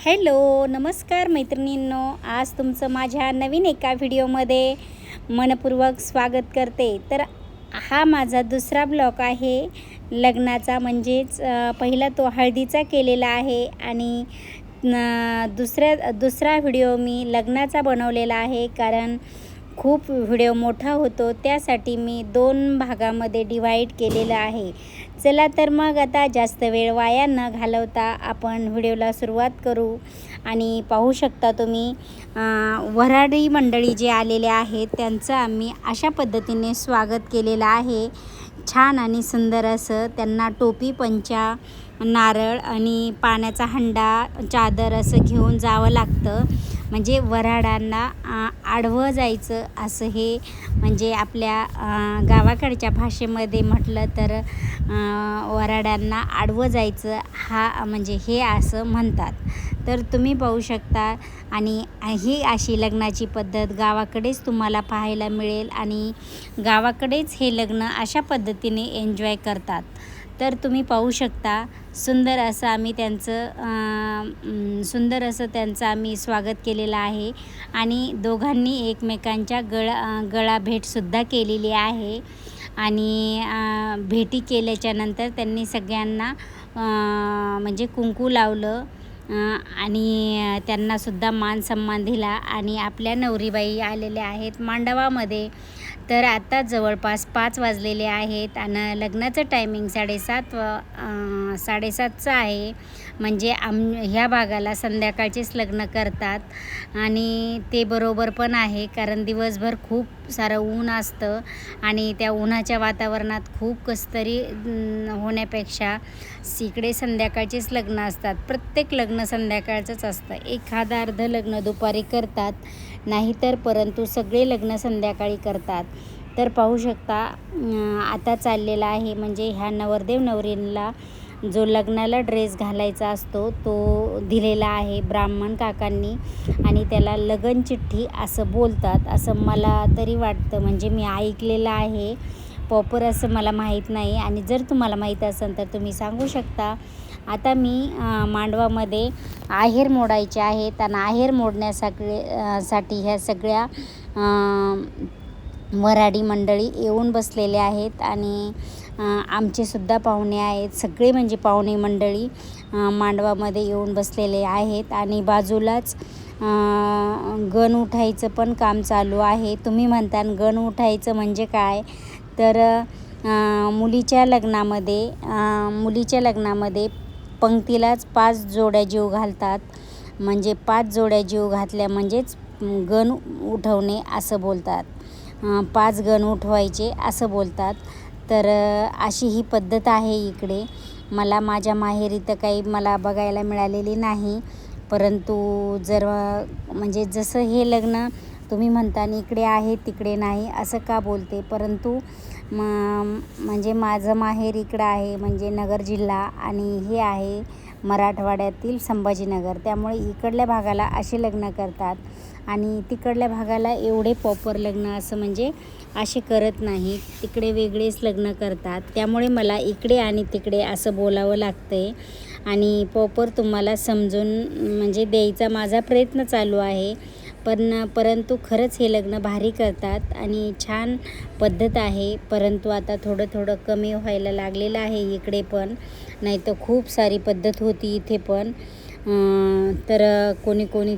Hello नमस्कार मैत्रिणींनो, आज तुमचं माझ्या नवीन एका व्हिडिओमध्ये मनपूर्वक स्वागत करते. तर हा माझा दुसरा ब्लॉग आहे लग्नाचा, म्हणजेच पहिला तो हळदीचा केलेला आहे आणि दुसरा व्हिडिओ मी लग्नाचा बनवलेला आहे. कारण खूप व्हिडिओ मोठा होतो, त्यासाठी मी 2 भागामध्ये डिवाईड केलेलं आहे. चला तर मग आता जास्त वेळ वाया न घालवता आपण व्हिडिओला सुरुवात करू. आणि पाहू शकता तुम्ही वऱ्हाडी मंडळी जे आलेले आहेत त्यांचं आम्ही अशा पद्धतीने स्वागत केलेलं आहे. छान आणि सुंदर असं त्यांना टोपी, पंचा, नारळ आणि पाण्याचा हंडा, चादर असं घेऊन जावं लागतं. म्हणजे वऱ्हाडांना आडवं जायचं असं हे, म्हणजे आपल्या गावाकडच्या भाषेमध्ये म्हटलं तर वऱ्हाडांना आडवं जायचं हा म्हणजे हे असं म्हणतात. तर तुम्ही पाहू शकता. आणि ही अशी लग्नाची पद्धत गावाकडेच तुम्हाला पाहायला मिळेल आणि गावाकडेच हे लग्न अशा पद्धतीने एन्जॉय करतात. तर तुम्ही पाहू शकता सुंदर असं आम्ही स्वागत केलेलं आहे. आणि दोघांनी एकमेकांच्या गळा भेटसुद्धा केलेली आहे. आणि भेटी केल्याच्या नंतर त्यांनी सगळ्यांना म्हणजे कुंकू लावलं आणि त्यांनासुद्धा मान सन्मान दिला. आणि आपल्या नवरीबाई आलेल्या आहेत मांडवामध्ये. तर आता जवळपास 5 वाजलेले आहेत आणि लग्नाचं टायमिंग 7:30चं आहे. म्हणजे ह्या भागाला संध्याकाळचेच लग्न करतात आणि ते बरोबर पण आहे. कारण दिवसभर खूप सारं ऊन असतं आणि त्या उन्हाच्या वातावरणात खूप कसतरी होण्यापेक्षा इकडे संध्याकाळचेच लग्न असतात. प्रत्येक लग्न संध्याकाळचंच असतं. एखादं अर्ध लग्न दुपारी करतात, नाहीतर परंतु सगळे लग्न संध्याकाळी करतात. तर पाहू शकता आता चाललेला आहे, म्हणजे ह्या नवरदेव नवरीला जो लग्नाला ड्रेस घालायचा असतो तो दिलेला आहे ब्राह्मण काकांनी. आणि त्याला लगन चिठ्ठी असं बोलतात असं मला तरी वाटतं. म्हणजे मी ऐकलेलं आहे, प्रॉपर असं मला माहीत नाही. आणि जर तुम्हाला माहीत असेल तर तुम्ही सांगू शकता. आता मी मांडवामध्ये आहेर मोडायचे आहेत आणि आहेर मोडण्यासाठी ह्या सगळ्या वऱ्हाडी मंडळी येऊन बसलेले आहेत. आणि आमचेसुद्धा पाहुणे आहेत. सगळे म्हणजे पाहुणे मंडळी मांडवामध्ये येऊन बसलेले आहेत. आणि बाजूलाच गण उठायचं पण काम चालू आहे. तुम्ही म्हणता गण उठायचं म्हणजे काय? तर मुलीच्या लग्नामध्ये पंक्तीलाच 5 जोड्या जीव घालतात. म्हणजे 5 जोड्या जीव घातल्या म्हणजेच गण उठवणे असं बोलतात. 5 गण उठवायचे असं बोलतात. तर अशी ही पद्धत आहे इकडे. मला माझ्या माहेरी तर काही मला बघायला मिळालेली नाही. परंतु जर म्हणजे जसं हे लग्न तुम्ही म्हणता इकडे आहे तिकडे नाही असं का बोलते, परंतु म्हणजे माझं माहेर इकडं आहे, म्हणजे नगर जिल्हा, आणि हे आहे मराठवाड्यातील संभाजीनगर. त्यामुळे इकडल्या भागाला असे लग्न करतात आणि तिकडल्या भागाला एवढे प्रॉपर लग्न असं म्हणजे असे करत नाहीत. तिकडे वेगळेच लग्न करतात. त्यामुळे मला इकडे आणि तिकडे असं बोलावं लागतं आणि प्रॉपर तुम्हाला समजून म्हणजे द्यायचा माझा प्रयत्न चालू आहे. परंतु खरंच हे लग्न भारी करतात आणि छान पद्धत आहे. परंतु आता थोडं कमी व्हायला लागलेलं आहे इकडे पण, नाही तर खूप सारी पद्धत होती इथे पण. तर कोणी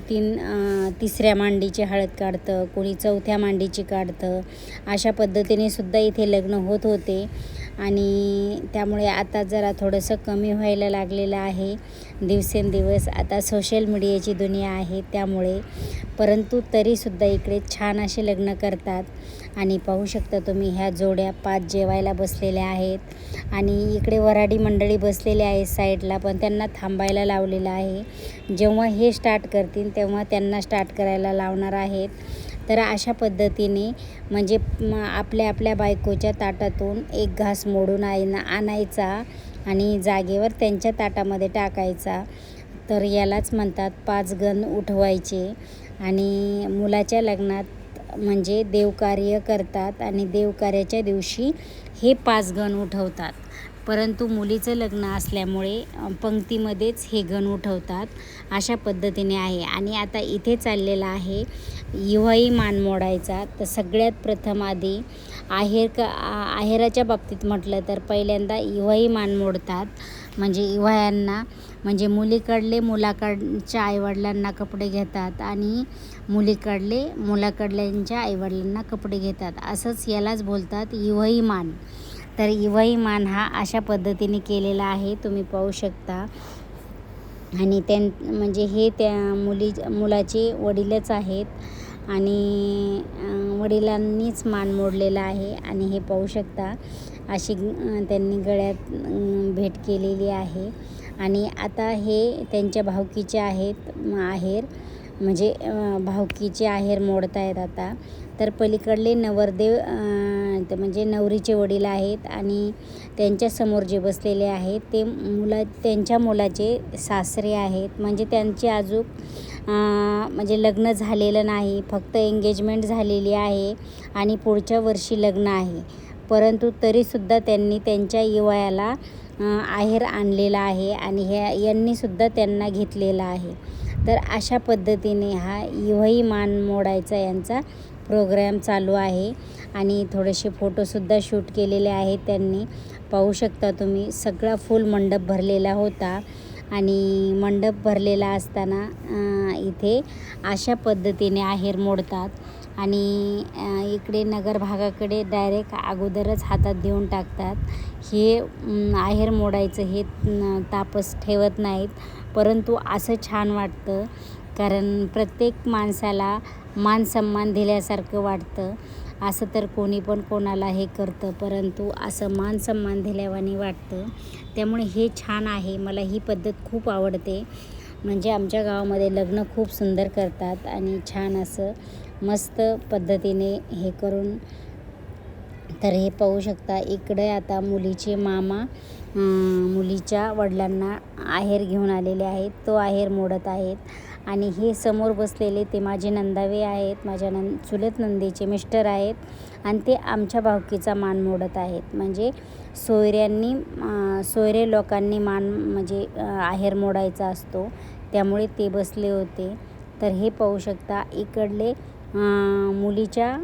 तिसऱ्या मांडीची हळद काढतं, कोणी चौथ्या मांडीची काढतं. अशा पद्धतीने सुद्धा इथे लग्न होत होते. आणि त्यामुळे आता जरा थोडंसं कमी व्हायला लागलेलं आहे दिवसेंदिवस. आता सोशल मीडियाची दुनिया आहे त्यामुळे. परंतु तरीसुद्धा इकडे छान असे लग्न करतात. आणि पाहू शकता तुम्ही ह्या जोड्या 5 जेवायला बसलेल्या आहेत. आणि इकडे वऱ्हाडी मंडळी बसलेले आहेत साईडला, पण त्यांना थांबायला लावलेलं आहे. जेव्हा हे स्टार्ट करतील तेव्हा त्यांना स्टार्ट करायला लावणार आहेत. तर अशा पद्धतीने म्हणजे आपल्या बायकोच्या ताटातून एक घास मोडून आणायचा आणि जागेवर त्यांच्या ताटामध्ये टाकायचा. तर यालाच म्हणतात 5 गण उठवायचे. आणि मुलाच्या लग्नात म्हणजे देवकार्य करतात आणि देवकार्याच्या दिवशी हे 5 गण उठवतात. परंतु मुलीचं लग्न असल्यामुळे पंक्तीमध्येच हे गण उठवतात. अशा पद्धतीने आहे. आणि आता इथे चाललेला आहे इव्हाई मान मोडायचा. तर सगळ्यात प्रथम आधी आहेराच्या बाबतीत म्हटलं तर पहिल्यांदा इव्हाई मान मोडतात. म्हणजे इव्हायांना म्हणजे मुलाकडच्या आईवडिलांना कपडे घेतात आणि मुलाकडल्यांच्या आईवडिलांना कपडे घेतात. असंच यालाच बोलतात इव्हाई मान. तर इव्हाई मान हा अशा पद्धतीने केलेला आहे, तुम्ही पाहू शकता. आणि म्हणजे हे त्या मुलाचे वडीलच आहेत आणि वडिलांनीच मान मोडलेला आहे. आणि हे पाहू शकता अशी त्यांनी गळ्यात भेट केलेली आहे. आणि आता हे त्यांच्या भावकीचे आहेत आहेर, म्हणजे भावकीचे आहेर मोडत आहेत आता. तर पलीकडले नवरदेव म्हणजे नवरीचे वडील आहेत आणि त्यांच्यासमोर जे बसलेले आहेत ते त्यांच्या मुलाचे सासरे आहेत. म्हणजे त्यांचे अजून म्हणजे लग्न झालेलं नाही, फक्त एंगेजमेंट झालेली आहे आणि पुढच्या वर्षी लग्न आहे. परंतु तरीसुद्धा त्यांनी त्यांच्या इव्हायाला आहेर आणलेला आहे आणि यांनीसुद्धा त्यांना घेतलेला आहे. तर अशा पद्धतीने हा इव्हाई मान मोडायचा यांचा प्रोग्राम चालू आहे. आणि थोडेसे फोटोसुद्धा शूट केलेले आहेत त्यांनी, पाहू शकता तुम्ही. सगळा फुल मंडप भरलेला होता आणि मंडप भरलेला असताना इथे अशा पद्धतीने आहेर मोडतात. आणि इकडे नगर भागाकडे डायरेक्ट अगोदरच हातात देऊन टाकतात. हे आहेर मोडायचं हे तापस ठेवत नाहीत. परंतु असं छान वाटतं, कारण प्रत्येक माणसाला मान सन्मान दिल्यासारखं वाटतं. असं तर कोणी पण कोणाला हे करतं, परंतु असं मान सन्मान दिल्यावानी वाटतं. त्यामुळे हे छान आहे. मला ही पद्धत खूप आवडते. म्हणजे आमच्या गावामध्ये लग्न खूप सुंदर करतात आणि छान असं मस्त पद्धतीने हे करून. तर हे पाहू शकता इकडे आता मुलीचे मामा मुलीच्या वडिलांना आहेर घेऊन आलेले आहेत, तो आहेर मोडत आहेत. आणि हे समोर बसलेले ते माझे नंदावे आहेत, माझ्या चुलत नंदेचे मिस्टर आहेत आणि ते आमच्या भावकीचा मान मोडत आहेत. म्हणजे सोयरे लोकांनी मान म्हणजे आहेर मोडायचा असतो, त्यामुळे ते बसले होते. तर हे पाहू शकता इकडले मुलीच्या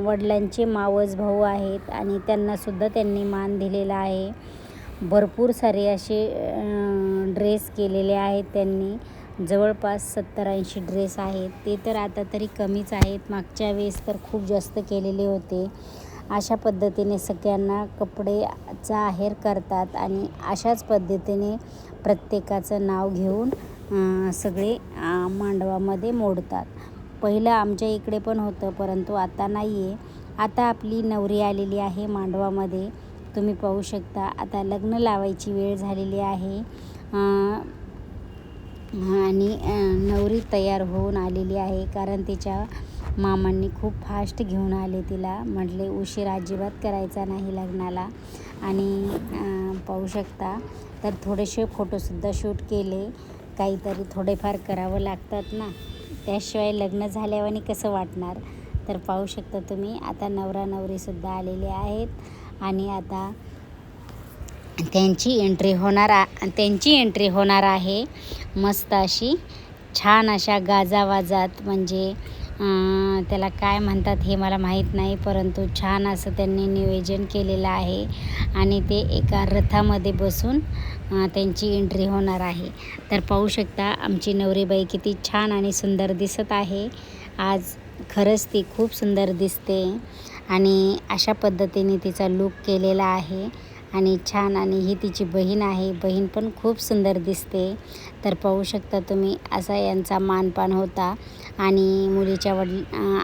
वडिलांचे मावस भाऊ आहेत आणि त्यांनासुद्धा त्यांनी मान दिलेला आहे. भरपूर सारे असे ड्रेस केलेले आहेत त्यांनी, जवळपास 70-80 ड्रेस आहेत. ते तर आता तरी कमीच आहेत, मागच्या वेळेस तर खूप जास्त केलेले होते. अशा पद्धतीने सगळ्यांना कपडेचा आहेर करतात आणि अशाच पद्धतीने प्रत्येकाचं नाव घेऊन सगळे मांडवामध्ये मोडतात. पहिलं आमच्या इकडे पण होतं, परंतु आता नाही आहे. आता आपली नवरी आलेली आहे मांडवामध्ये, तुम्ही पाहू शकता. आता लग्न लावायची वेळ झालेली आहे आणि नवरी तयार होऊन आलेली आहे, कारण तिच्या मामांनी खूप फास्ट घेऊन आले तिला. म्हटले उशीर अजिबात करायचा नाही लग्नाला. आणि पाहू शकता. तर थोडेसे फोटोसुद्धा शूट केले. काहीतरी थोडेफार करावं लागतात ना, त्याशिवाय लग्न झाल्यावानी कसं वाटणार. तर पाहू शकता तुम्ही. आता नवरा नवरीसुद्धा आलेले आहेत आणि आता त्यांची एंट्री होणार आहे. मस्त अशी छान अशा गाजावाजात, म्हणजे त्याला काय म्हणतात हे मला माहीत नाही, परंतु छान असं त्यांनी नियोजन केलेलं आहे. आणि ते एका रथामध्ये बसून त्यांची एंट्री होणार आहे. तर पाहू शकता आमची नवरीबाई किती छान आणि सुंदर दिसत आहे आज. खरंच ती खूप सुंदर दिसते आणि अशा पद्धतीने तिचा लूक केलेला आहे आणि छान. आणि ही तिची बहीण आहे, बहीण पण खूप सुंदर दिसते. तर पाहू शकता तुम्ही. असा यांचा मानपान होता आणि मुलीच्या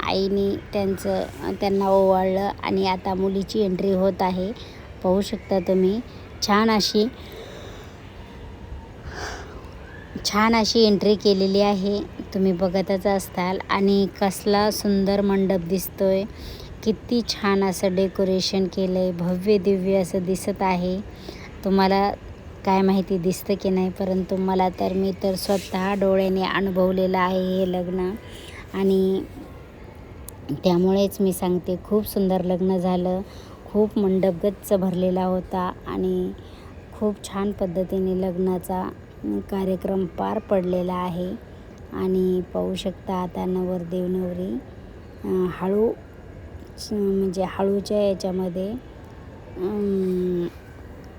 आईने त्यांना ओवाळलं आणि आता मुलीची एंट्री होत आहे. पाहू शकता तुम्ही. छान अशी एंट्री केलेली आहे, तुम्ही बघतच असताल. आणि कसला सुंदर मंडप दिसतोय, किती छान असं डेकोरेशन केलं आहे, भव्य दिव्य असं दिसत आहे. तुम्हाला काय माहिती दिसतं की नाही, परंतु मी तर स्वतः डोळ्याने अनुभवलेलं आहे हे लग्न. आणि त्यामुळेच मी सांगते खूप सुंदर लग्न झालं, खूप मंडप गच्च भरलेला होता आणि खूप छान पद्धतीने लग्नाचा कार्यक्रम पार पडलेला आहे. आणि पाहू शकता आता नवरदेव नवरी म्हणजे हळूच्या याच्यामध्ये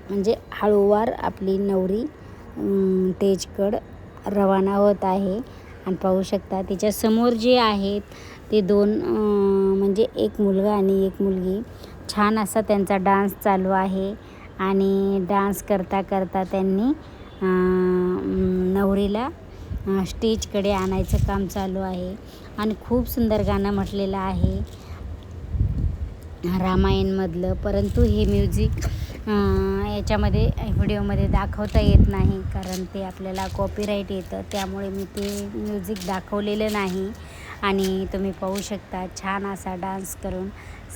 म्हणजे हळूवार आपली नवरी स्टेजकडं रवाना होत आहे. आणि पाहू शकता तिच्यासमोर जे आहेत ते दोन म्हणजे एक मुलगा आणि एक मुलगी, छान असा त्यांचा डान्स चालू आहे. आणि डान्स करता करता त्यांनी नवरीला स्टेजकडे आणायचं काम चालू आहे. आणि खूप सुंदर गाणं म्हटलेलं आहे रामायणमधलं, परंतु हे म्युझिक याच्यामध्ये व्हिडिओमध्ये दाखवता येत नाही, कारण ते आपल्याला कॉपीराईट येतं. त्यामुळे मी ते म्युझिक दाखवलेलं नाही. आणि तुम्ही पाहू शकता छान असा डान्स करून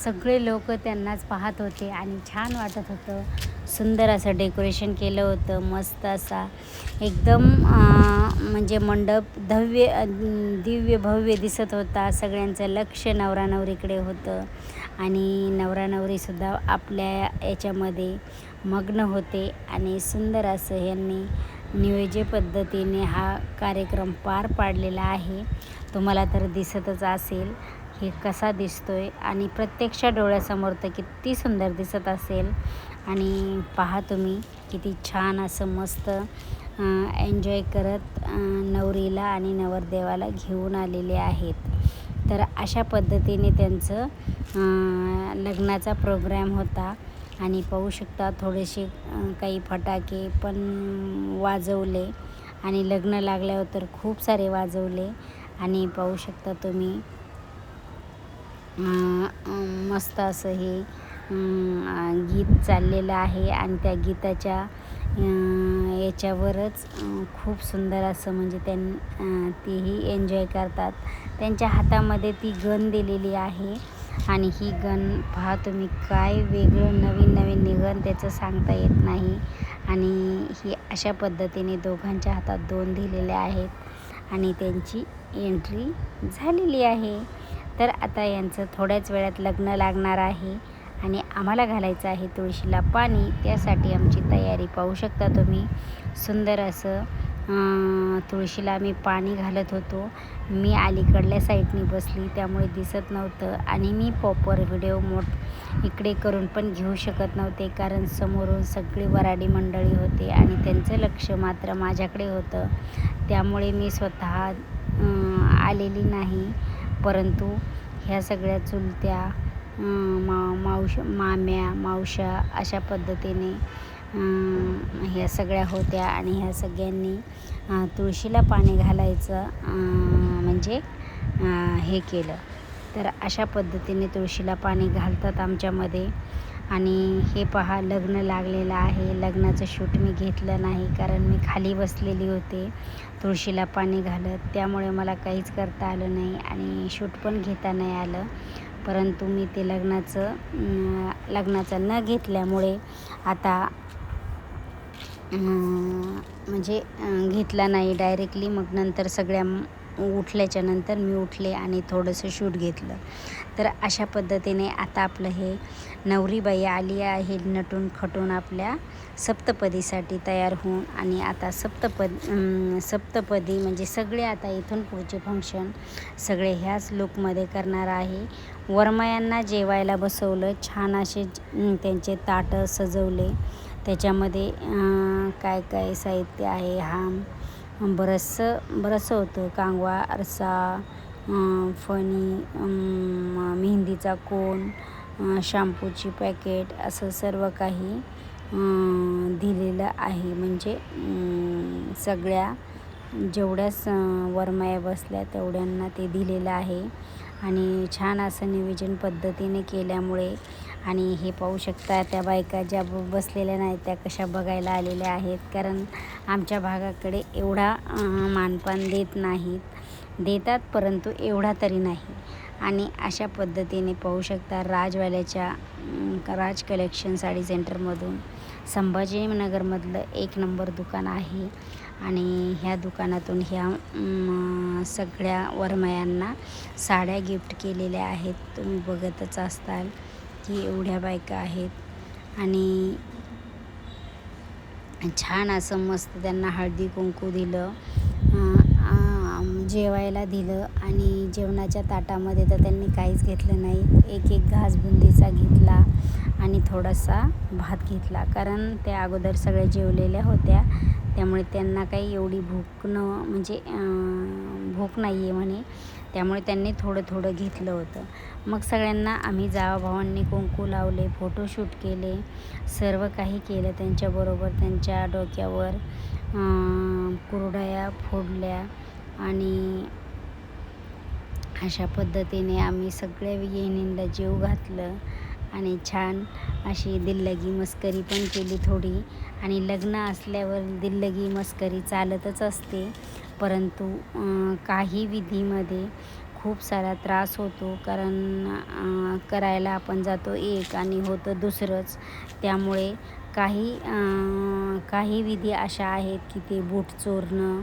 सगळे लोक त्यांनाच पाहत होते आणि छान वाटत होतं. सुंदर असं डेकोरेशन केलं होतं, मस्त असा एकदम म्हणजे मंडप दिव्य भव्य दिसत होता. सगळ्यांचं लक्ष नवरा नवरीकडे होतं आणि नवरा नवरीसुद्धा आपल्या याच्यामध्ये मग्न होते. आणि सुंदर असं यांनी नियोज्य पद्धतीने हा कार्यक्रम पार पाडलेला आहे. तुम्हाला तर दिसतच असेल हे कसा दिसतोय आणि प्रत्यक्ष डोळ्यासमोर तर किती सुंदर दिसत असेल. आणि पहा तुम्ही किती छान असं मस्त एन्जॉय करत नवरीला आणि नवरदेवाला घेऊन आलेले आहेत. तर अशा पद्धतीने त्यांचं लग्नाचा प्रोग्राम होता. आणि पाहू शकता थोडेसे काही फटाके पण वाजवले आणि लग्न लागल्यावर तर खूप सारे वाजवले. आणि पाहू शकता तुम्ही मस्त असं हे गीत चाललेलं आहे. आणि त्या गीताच्या याच्यावरच खूप सुंदर असं म्हणजे तेही एन्जॉय करतात. त्यांच्या हातामध्ये ती गन दिलेली आहे. आणि ही गन पहा तुम्ही काय वेगळं नवीन नवीन निघन त्याचं सांगता येत नाही. आणि ही अशा पद्धतीने दोघांच्या हातात दोन दिलेले आहेत आणि त्यांची एंट्री झालेली आहे. तर आता यांचं थोड्याच वेळात लग्न लागणार आहे आणि आम्हाला घालायचं आहे तुळशीला पाणी. त्यासाठी आमची तयारी पाहू शकता तुम्ही. सुंदर असं तुळशीला आम्ही पाणी घालत होतो. मी अलीकडल्या साईडनी बसली त्यामुळे दिसत नव्हतं आणि मी प्रॉपर व्हिडिओ इकडे करून पण घेऊ शकत नव्हते, कारण समोरून सगळी वऱ्हाडी मंडळी होते आणि त्यांचं लक्ष मात्र माझ्याकडे होतं. त्यामुळे मी स्वतः आलेली नाही, परंतु ह्या सगळ्या चुलत्या माम्या मावश्या अशा पद्धतीने ह्या सगळ्या होत्या. आणि ह्या सगळ्यांनी तुळशीला पाणी घालायचं म्हणजे हे केलं. तर अशा पद्धतीने तुळशीला पाणी घालतात आमच्यामध्ये. आणि हे पहा लग्न लागलेलं आहे. लग्नाचं शूट मी घेतलं नाही, कारण मी खाली बसलेली होते तुळशीला पाणी घालत, त्यामुळे मला काहीच करता आलं नाही आणि शूट पण घेता नाही आलं. परंतु मी ते लग्नाचं न घेतल्यामुळे आता म्हणजे घेतला नाही डायरेक्टली. मग नंतर सगळ्या उठल्याच्या नंतर मी उठले आणि थोडंसं शूट घेतलं. तर अशा पद्धतीने आता आपलं हे नवरीबाई आली आहे नटून खटून आपल्या सप्तपदीसाठी तयार होऊन. आणि आता सप्तपदी म्हणजे सगळे आता इथून पुढचे फंक्शन सगळे ह्याच लुकमध्ये करणार आहे. वरमायांना जेवायला बसवलं, छान असे त्यांचे ताटं सजवले. त्याच्यामध्ये काय काय साहित्य आहे बरंचसं होतं. कांगवा, आरसा, फणी, मेहंदीचा कोन, शॅम्पूची पॅकेट असं सर्व काही दिलेलं आहे. म्हणजे सगळ्या जेवढ्याच वरमाया बसल्या तेवढ्यांना ते दिलेलं आहे. आणि छान असं नियोजन पद्धतीने केल्यामुळे. आणि हे पाहू शकता त्या बायका ज्या बसलेल्या नाहीत त्या कशा बघायला आलेल्या आहेत, कारण आमच्या भागाकडे एवढा मानपान देत नाहीत, देतात परंतु एवढा तरी नाही. आणि अशा पद्धतीने पाहू शकता राजवाल्याच्या राज कलेक्शन साडी सेंटरमधून संभाजीनगरमधलं 1 नंबर दुकान आहे. आणि ह्या दुकानातून ह्या सगळ्या वरमायांना साड्या गिफ्ट केलेल्या आहेत, तुम्ही बघतच असताल. की एवढ्या बायका आहेत आणि छान असं मस्त त्यांना हळदी कुंकू दिलं, जेवायला दिलं आणि जेवणाच्या ताटामध्ये तर त्यांनी काहीच घेतलं नाही. एक घास बुंदीचा घेतला आणि थोडासा भात घेतला, कारण त्या अगोदर सगळ्या जेवलेल्या होत्या, त्यामुळे त्यांना काही एवढी भूक नाही आहे म्हणे, त्यामुळे त्यांनी थोडं थोडं घेतलं होतं. मग सगळ्यांना आम्ही जावाभावांनी कुंकू लावले, फोटोशूट केले, सर्व काही केलं त्यांच्याबरोबर. त्यांच्या डोक्यावर कुरडया फोडल्या आणि अशा पद्धतीने आम्ही सगळ्या येणींना जेव घातलं आणि छान अशी दिल्लगी मस्करी पण केली थोडी. आणि लग्न असल्यावर दिल्लगी मस्करी चालतच असते, परंतु काही विधीमध्ये खूप सारा त्रास होतो, कारण करायला आपण जातो एक आणि होतं दुसरंच. त्यामुळे काही विधी अशा आहेत की ते बूट चोरणं,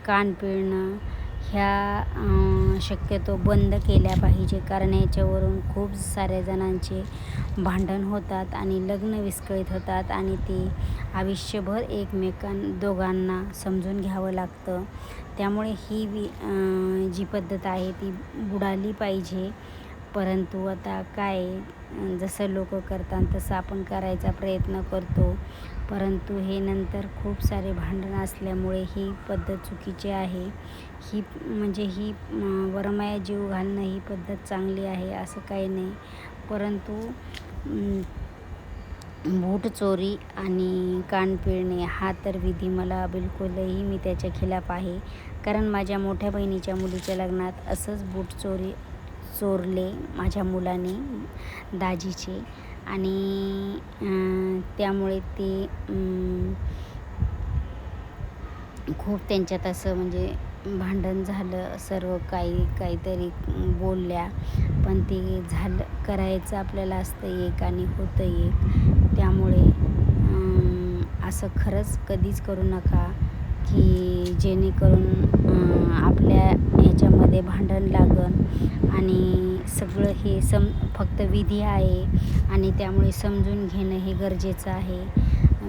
कान पिळणं ह्या शक्यतो बंद केल्या पाहिजे, कारण ह्याच्यावरून खूप साऱ्या जणांचे भांडण होतात आणि लग्न विस्कळीत होतात आणि ते आयुष्यभर दोघांना समजून घ्यावं लागतं. त्यामुळे ही जी पद्धत आहे ती बुडाली पाहिजे. परंतु आता काय, जसं लोक करतात तसं आपण करायचा प्रयत्न करतो, परंतु हे नंतर खूप सारे भांडण असल्यामुळे ही पद्धत चुकीची आहे. ही वरमाया जीव घालणं ही पद्धत चांगली आहे असं काही नाही, परंतु बूट चोरी आणि कान पिळणे हा तर विधी मला बिलकुलही मी त्याच्या खिलाफ आहे. कारण माझ्या मोठ्या बहिणीच्या मुलीच्या लग्नात असंच बूट चोरले माझ्या मुलाने, दाजीचे, आणि त्यामुळे ते खूप त्यांच्यात असं म्हणजे भांडण झालं. सर्व काहीतरी बोलल्या, पण ते झालं, करायचं आपल्याला असतं एक आणि होतं एक. त्यामुळे असं खरंच कधीच करू नका की जेणेकरून आपल्या ह्याच्यामध्ये भांडण लागन. आणि सगळं हे फक्त विधी आहे आणि त्यामुळे समजून घेणं हे गरजेचं आहे.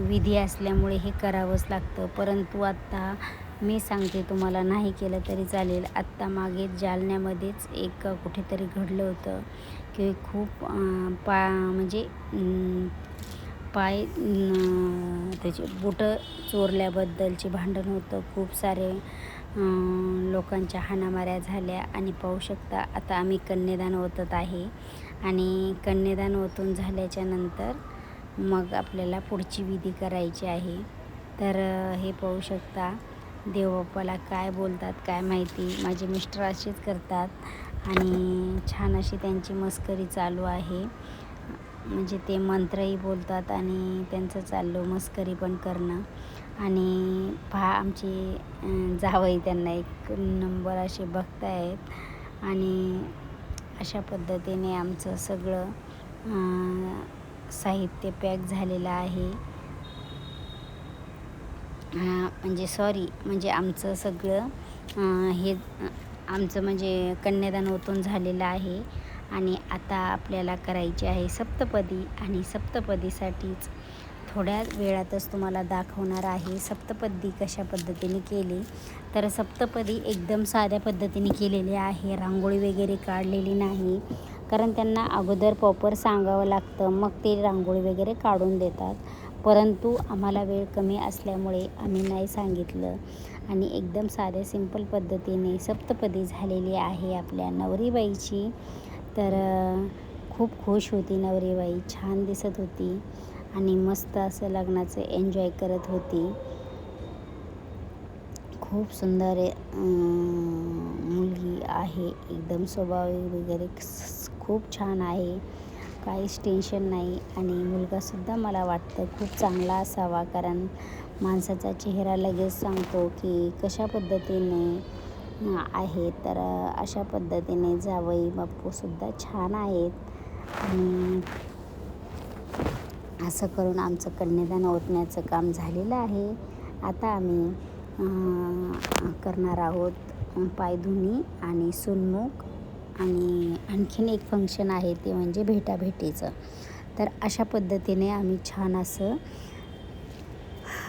विधी असल्यामुळे हे करावंच लागतं. परंतु आत्ता मी सांगते तुम्हाला, नाही केलं तरी चालेल. आत्ता मागे जालन्यामध्येच एक कुठेतरी घडलं होतं की खूप म्हणजे पाय त्याचे बुटं चोरल्याबद्दलचे भांडण होतं. खूप सारे लोकांच्या हाणामाऱ्या झाल्या. आणि पाहू शकता आता आम्ही कन्यादान ओतत आहे आणि कन्यादान ओतून झाल्याच्या नंतर मग आपल्याला पुढची विधी करायची आहे. तर हे पाहू शकता, देवबाप्पाला काय बोलतात काय माहिती, माझे मिस्टर असेच करतात आणि छान अशी त्यांची मस्करी चालू आहे. म्हणजे ते मंत्रही बोलतात आणि त्यांचं चाललं मस्करी पण करणं. आणि आमचे जावई त्यांना एक नंबर असे बघतायत आणि अशा पद्धतीने आमचं सगळं साहित्य पॅक झालेलं आहे. म्हणजे आमचं सगळं आमचं म्हणजे कन्यादान ओतून झालेलं आहे आणि आता आपल्याला करायची आहे सप्तपदी. आणि सप्तपदीसाठीच थोड्या वेळातच तुम्हाला दाखवणार आहे सप्तपदी कशा पद्धतीने केली. तर सप्तपदी एकदम साध्या पद्धतीने केलेली आहे, रांगोळी वगैरे काढलेली नाही, कारण त्यांना अगोदर प्रॉपर सांगावं लागतं, मग ते रांगोळी वगैरे काढून देतात. परंतु आम्हाला वेळ कमी असल्यामुळे आम्ही नाही सांगितलं आणि एकदम साध्या सिंपल पद्धतीने सप्तपदी झालेली आहे आपल्या नवरीबाईची. तर खूप खुश होती नवरीबाई, छान दिसत होती आणि मस्त असं लग्नाचं एन्जॉय करत होती. खूप सुंदर मुलगी आहे, एकदम स्वभाव वगैरे खूप छान आहे, काहीच टेन्शन नाही. आणि मुलगासुद्धा मला वाटतं खूप चांगला असावा, कारण माणसाचा चेहरा लगेच सांगतो की कशा पद्धतीने आहे. तर अशा पद्धतीने जावई बापूसुद्धा छान आहेत. आणि असं करून आमचं कन्यादान ओतण्याचं काम झालेलं आहे. आता आम्ही करणार आहोत पायधुनी आणि सुन्मुख. आणि आणखीन एक फंक्शन आहे ते म्हणजे भेटाभेटीचं. तर अशा पद्धतीने आम्ही छान असं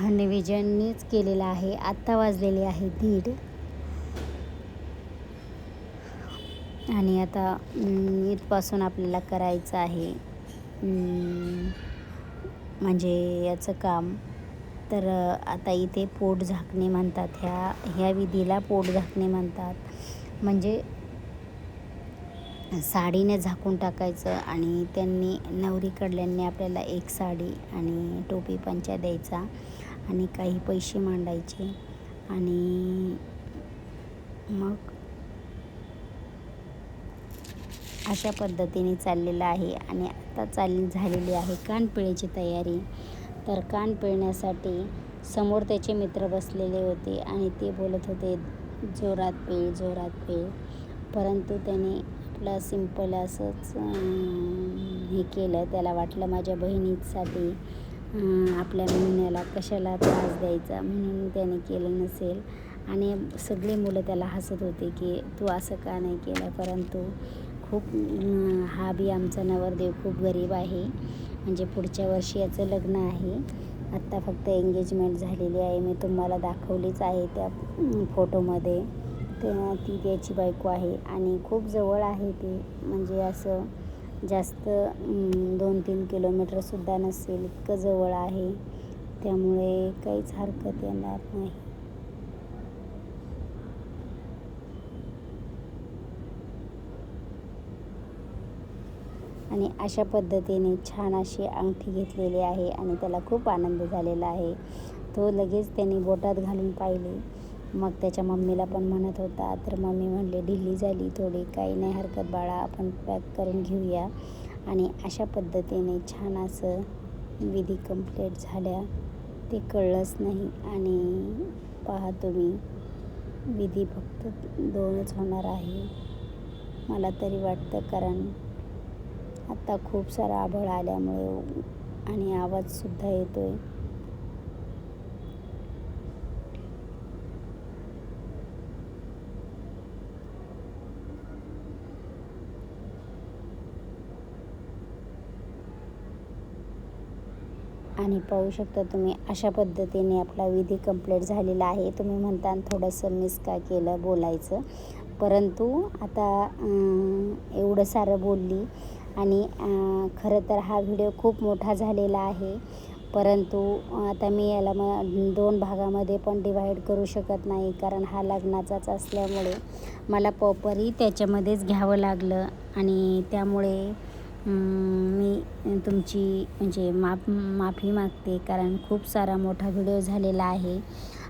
नियोजनच केलेलं आहे. आत्ता वाजलेले आहे 1:30 आणि आता इथपासून आपल्याला करायचं आहे म्हणजे याचं काम. तर आता इथे पोट झाकणे म्हणतात, ह्या विधीला पोट झाकणे म्हणतात. म्हणजे साडीने झाकून टाकायचं आणि त्यांनी नवरीकडल्यांनी आपल्याला एक साडी आणि टोपी पंचा द्यायचा आणि काही पैसे मांडायचे आणि मग अशा पद्धतीने चाललेलं आहे. आणि आता झालेली आहे कानपिळेची तयारी. तर कान पिळण्यासाठी समोर त्याचे मित्र बसलेले होते आणि ते बोलत होते जोरात पिळ, जोरात पिळ. परंतु त्याने आपलं सिंपल असंच हे केलं. त्याला वाटलं माझ्या बहिणीसाठी आपल्या मेहुण्याला कशाला त्रास द्यायचा म्हणून त्याने केलं नसेल. आणि सगळे मुलं त्याला हसत होते की तू असं का नाही केलं. परंतु खूप हा बी आमचा नवरदेव खूप गरीब आहे. म्हणजे पुढच्या वर्षी याचं लग्न आहे. आत्ता फक्त एंगेजमेंट झालेली आहे. मी तुम्हाला दाखवलीच आहे त्या फोटोमध्ये. ती त्याची बायको आहे आणि खूप जवळ आहे ते. म्हणजे असं जास्त 2-3 किलोमीटरसुद्धा नसेल, इतकं जवळ आहे. त्यामुळे काहीच हरकत येणार नाही. आणि अशा पद्धतीने छान अशी अंगठी घेतलेली आहे आणि त्याला खूप आनंद झालेला आहे. तो लगेच त्याने बोटात घालून पाहिली. मग त्याच्या मम्मीला पण म्हणत होता. तर मम्मी म्हणले ढिली झाली थोडी, काही नाही हरकत बाळा, आपण पॅक करून घेऊया. आणि अशा पद्धतीने छान असं विधी कंप्लीट झाल्या. ते कळलंच नाही. आणि पहा तुम्ही, विधी फक्त 2च होणार आहे मला तरी वाटतं. कारण आता खूप सारा आभाळ आल्यामुळे आणि आवाजसुद्धा येतो आहे. आणि पाहू शकता तुम्ही, अशा पद्धतीने आपला विधी कंप्लीट झालेला आहे. तुम्ही म्हणता थोडंसं मिस का केलं बोलायचं. परंतु आता एवढं सारं बोलली आणि खरं तर हा व्हिडिओ खूप मोठा झालेला आहे. परंतु आता मी याला 2 भागामध्ये पण डिवाईड करू शकत नाही. कारण हा लग्नाचाच असल्यामुळे मला प्रॉपरही त्याच्यामध्येच घ्यावं लागलं. आणि त्यामुळे मी तुमची म्हणजे माफी मागते. कारण खूप सारा मोठा व्हिडिओ झालेला आहे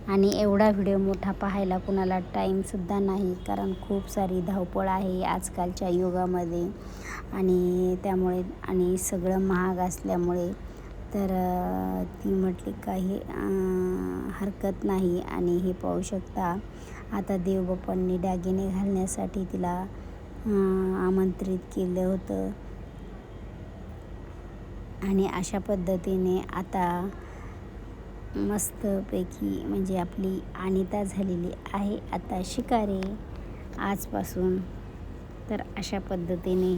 आणि एवढा व्हिडिओ मोठा पाहायला कुणाला टाईमसुद्धा नाही. कारण खूप सारी धावपळ आहे आजकालच्या युगामध्ये. आणि त्यामुळे आणि सगळं महाग असल्यामुळे तर ती म्हटली काही हरकत नाही. आणि हे पाहू शकता, आता देवबापांनी दागिने घालण्यासाठी तिला आमंत्रित केलं होतं. आणि अशा पद्धतीने आता मस्तपैकी म्हणजे आपली अनिता झालेली आहे आता शिकारे आजपासून. तर अशा पद्धतीने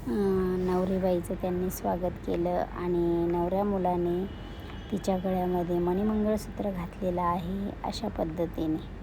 नवरीबाईचं त्यांनी स्वागत केलं आणि नवऱ्या मुलाने तिच्या गळ्यामध्ये मणिमंगळसूत्र घातलेलं आहे अशा पद्धतीने.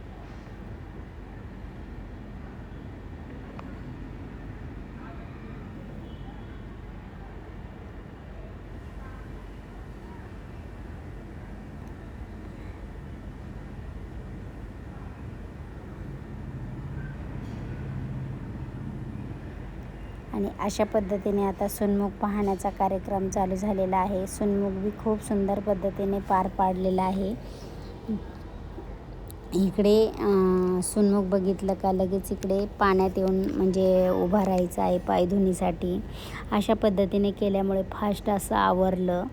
आणि अशा पद्धतीने आता सुनमुख पाहण्याचा कार्यक्रम चालू झालेला आहे. सुनमुख बी खूप सुंदर पद्धतीने पार पाडलेला आहे. इकडे सुनमुख बघितलं का लगेच इकडे पाण्यात येऊन म्हणजे उभा राहायचं आहे पायधुनीसाठी. अशा पद्धतीने केल्यामुळे फास्ट असं आवरलं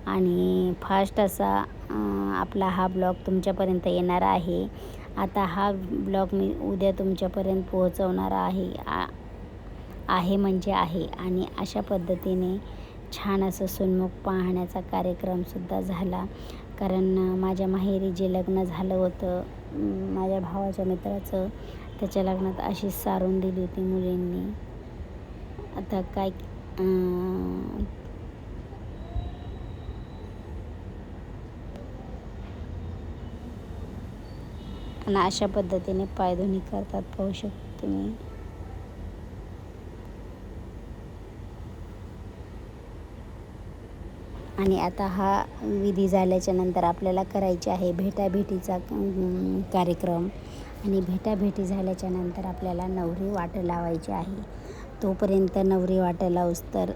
आणि फास्ट असा आपला हा ब्लॉग तुमच्यापर्यंत येणार आहे. आता हा ब्लॉग मी उद्या तुमच्यापर्यंत पोहोचवणार आहे म्हणजे आहे. आणि अशा पद्धतीने छान असं सुनमुख पाहण्याचा कार्यक्रमसुद्धा झाला. कारण माझ्या माहेरी जे लग्न झालं होतं माझ्या भावाच्या मित्राचं, त्याच्या लग्नात अशीच सारून दिली होती मुलींनी. आता काय आणि अशा पद्धतीने पायधुणी करतात, पाहू शकता तुम्ही. आणि आता हा विधी झाल्याच्या नंतर आपल्याला करायचे आहे भेटाभेटीचा कार्यक्रम. आणि भेटाभेटी झाल्याच्या नंतर आपल्याला नवरी वाट लावायची आहे. तोपर्यंत नवरी वाट लावूस तर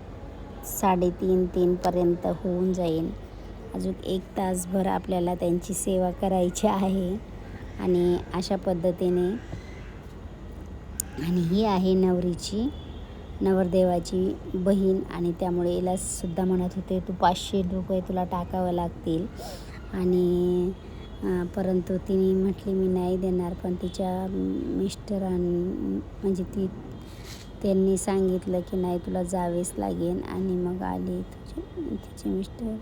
3:30 होऊन जाईल. अजून 1 तासभर आपल्याला त्यांची सेवा करायची आहे. आणि अशा पद्धतीने, आणि ही आहे नवरदेवाची बहीण. आणि त्यामुळे हिला सुद्धा म्हणत होते, तू 500 रुपये तुला टाकावं लागतील. आणि परंतु तिने म्हटली मी नाही देणार. पण तिच्या म्हणजे त्यांनी सांगितलं की नाही तुला जावेच लागेल. आणि मग आली तिचे मिस्टर.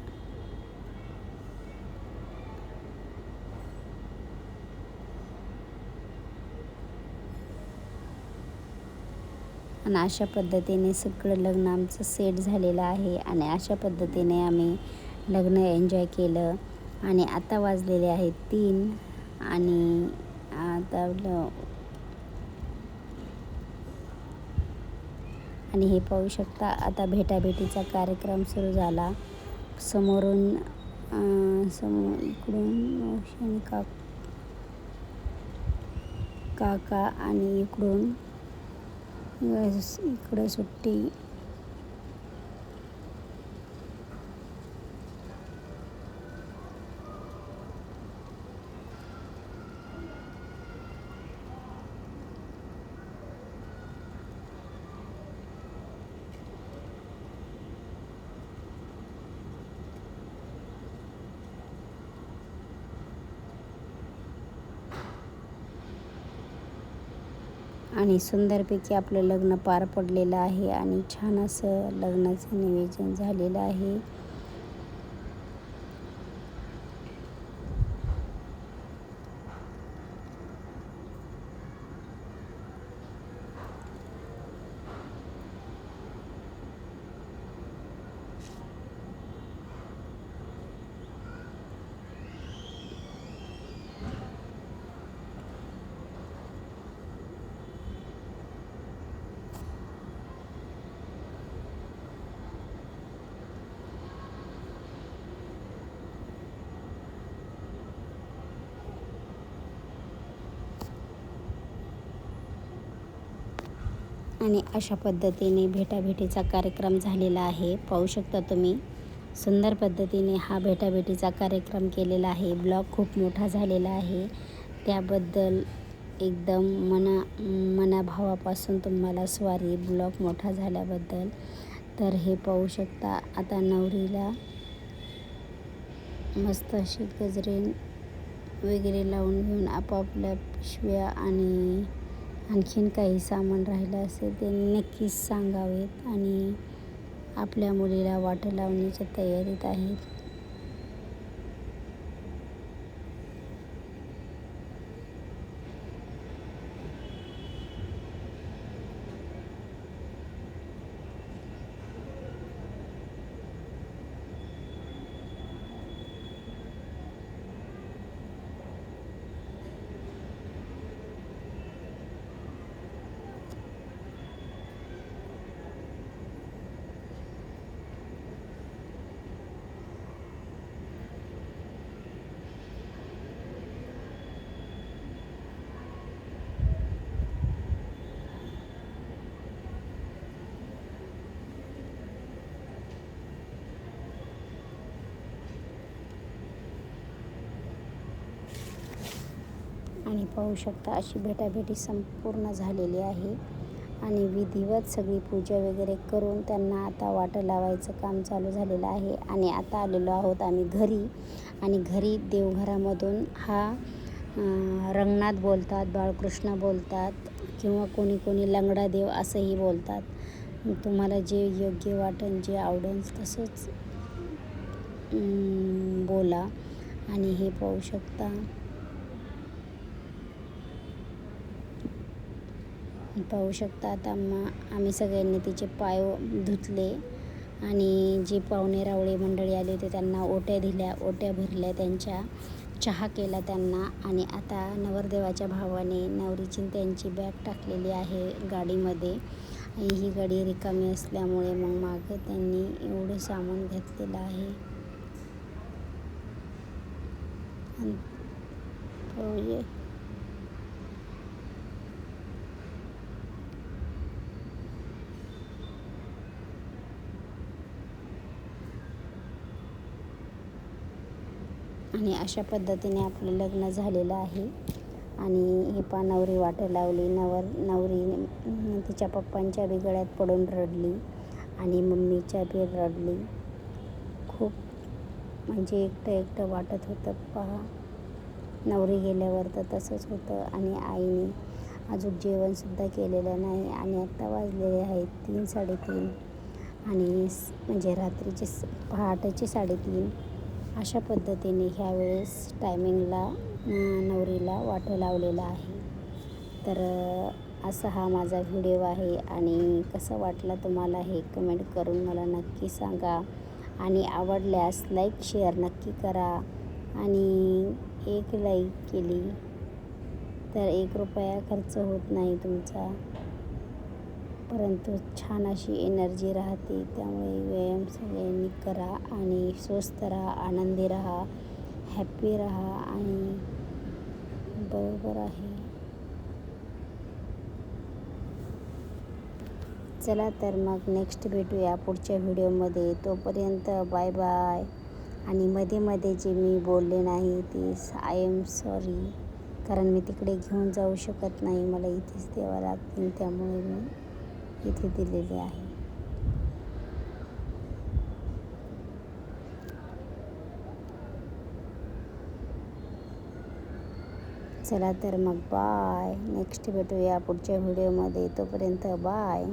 आणि अशा पद्धतीने सगळं लग्न आमचं सेट झालेलं आहे. आणि अशा पद्धतीने आम्ही लग्न एन्जॉय केलं. आणि आता वाजलेले आहेत 3. आणि हे पाहू शकता, आता भेटाभेटीचा कार्यक्रम सुरू झाला. समोरून इकडून काका आणि इकडं सुट्टी. आणि सुंदरपैकी आपलं लग्न पार पडलेलं आहे. आणि छान असं लग्नाचं नियोजन झालेलं आहे. आणि अशा पद्धतीने भेटाभेटीचा कार्यक्रम झालेला आहे. पाहू शकता तुम्ही, सुंदर पद्धतीने हा भेटाभेटीचा कार्यक्रम केलेला आहे. ब्लॉग खूप मोठा झालेला आहे. त्याबद्दल एकदम मनाभावापासून तुम्हाला सॉरी ब्लॉग मोठा झाल्याबद्दल. तर हे पाहू शकता, आता नवरीला मस्त अशी गजरे वगैरे लावून घेऊन आपापल्या पिशव्या आणि आणखीन काही सामान राहिलं असेल ते नक्कीच सांगावेत. आणि आपल्या मुलीला वाट लावण्याच्या तयारीत आहेत. आणि पाहू शकता अशी भेटाभेटी संपूर्ण झालेली आहे. आणि विधिवत सगळी पूजा वगैरे करून त्यांना आता वाटं लावायचं काम चालू झालेलं आहे. आणि आता आलेलो आहोत आम्ही घरी. आणि घरी देवघरामधून हा रंगनाथ बोलतात, बाळकृष्ण बोलतात, किंवा कोणी कोणी लंगडा देव असंही बोलतात. तुम्हाला जे योग्य वाटेल, जे आवडेल तसंच बोला. आणि हे पाहू शकता पाहू शकता आता आम्ही सगळ्यांनी तिचे पाय धुतले आणि जे पाहुणे रावळे मंडळी आले होते त्यांना ओट्या दिल्या, ओट्या भरल्या, त्यांच्या चहा केला त्यांना. आणि आता नवरदेवाच्या भावाने नवरीची त्यांची बॅग टाकलेली आहे गाडीमध्ये. आणि ही गाडी रिकामी असल्यामुळे मग मागं त्यांनी एवढं सामान घेतलेलं आहे. आणि अशा पद्धतीने आपलं लग्न झालेलं आहे. आणि ही नवरी वाटं लावली. नवरी तिच्या पप्पांच्या बी गळ्यात पडून रडली आणि मम्मीच्या बी रडली. खूप म्हणजे एकटं वाटत होतं. पहा, नवरी गेल्यावर तर तसंच होतं. आणि आईने अजून जेवणसुद्धा केलेलं नाही आणि आत्ता वाजलेले आहेत 3, 3:30 आणि म्हणजे रात्रीचे पहाटेचे 3:30. अशा पद्धतीने ह्यावेळेस टायमिंगला नवरीला वाटं लावलेलं आहे. तर असा हा माझा व्हिडिओ आहे आणि कसा वाटला तुम्हाला हे कमेंट करून मला नक्की सांगा. आणि आवडल्यास लाईक शेअर नक्की करा. आणि एक लाईक केली तर 1 रुपया खर्च होत नाही तुमचा, परंतु छान अशी एनर्जी राहते. त्यामुळे व्यायाम सगळ्यांनी करा आणि स्वस्थ राहा, आनंदी राहा, हॅप्पी राहा. आणि बरोबर आहे. चला तर मग नेक्स्ट भेटूया पुढच्या व्हिडिओमध्ये. तोपर्यंत बाय बाय. आणि मध्ये जे मी बोलले नाही ते आय एम सॉरी, कारण मी तिकडे घेऊन जाऊ शकत नाही, मला इथेच द्यावं लागतील, त्यामुळे मी इथे दिलेले आहे. चला तर मग बाय. नेक्स्ट भेटूया पुढच्या व्हिडिओमध्ये. तोपर्यंत बाय.